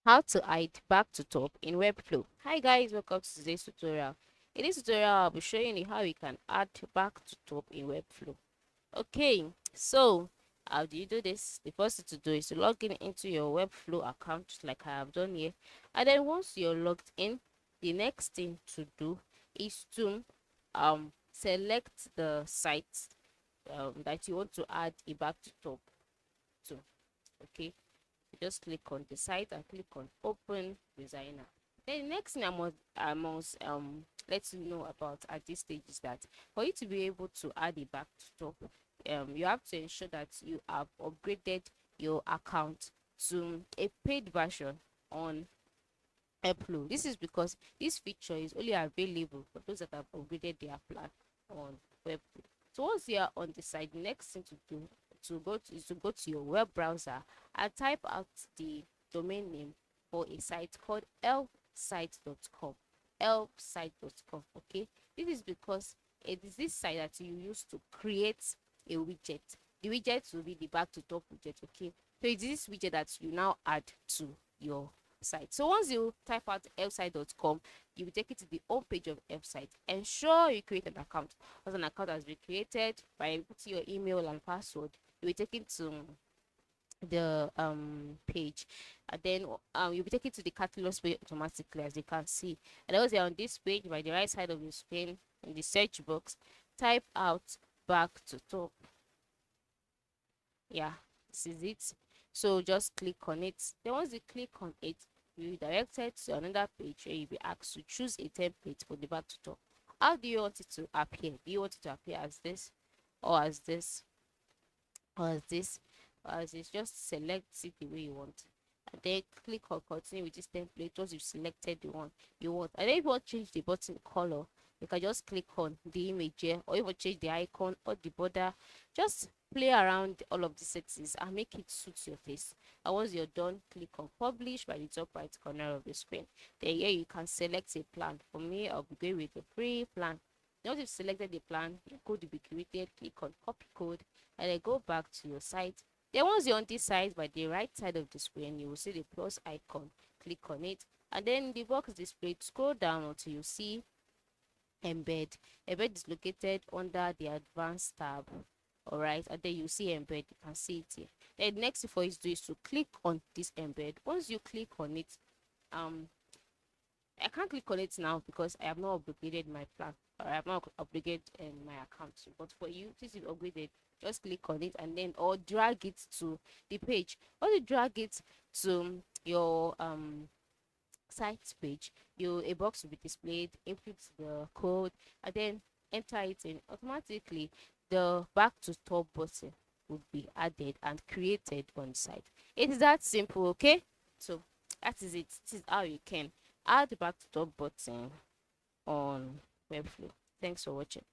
How to hide back to top in Webflow. Hi guys, welcome to today's tutorial. In this tutorial, I'll be showing you how you can add back to top in Webflow. Okay, so how do you do this? The first thing to do is to log in into your Webflow account, just like I have done here. And then once you're logged in, the next thing to do is to select the site that you want to add a back to top to. Okay, just click on the site and click on open designer. Then the next thing I must let you know about at this stage is that for you to be able to add a back to top, you have to ensure that you have upgraded your account to a paid version on Upload. This is because this feature is only available for those that have upgraded their plan on Webflow. So once you are on the site, the next thing to do is to go to your web browser and type out the domain name for a site called elfsite.com. Elfsite.com. Okay, this is because it is this site that you use to create a widget. The widget will be the back to top widget. Okay, so it's this widget that you now add to your site. So once you type out elfsite.com, you will take it to the home page of elfsite. Ensure you create an account. Once an account has been created, by putting your email and password, you will take it to the page, and then you'll be taken to the catalog page automatically, as you can see. And also on this page, by the right side of your screen, in the search box, type out back to top. Yeah, this is it. So just click on it. Then once you click on it, you will be directed to another page where you'll be asked to choose a template for the back to top. How do you want it to appear? Do you want it to appear as this, or as this, or as this, or as this? Just select it the way you want, and then click on continue with this template once you've selected the one you want. And then if you want to change the button color, you can just click on the image here, or even change the icon or the border. Just play around all of the settings and make it suit your taste. And once you're done, click on publish by the top right corner of the screen. Then here you can select a plan. For me, I'll be going with the free plan. Once you've selected the plan, your code will be created. Click on copy code and then go back to your site. Then once you're on this site, by the right side of the screen, you will see the plus icon. Click on it, and then the box displayed, scroll down until you see embed. Embed is located under the advanced tab. All right, and then you see embed. You can see it here. Then the next thing for you to do is to click on this embed. Once you click on it, um I can't click on it now because I have not upgraded my plan, or I have not upgraded my account. But for you, since you've upgraded, just click on it and then, or drag it to the page. Once you drag it to your site page, a box will be displayed. Input the code and then enter it in. Automatically, the back to top button will be added and created on site. It is that simple. Okay, so that is it. This is how you can add the back to top button on Webflow. Thanks for watching.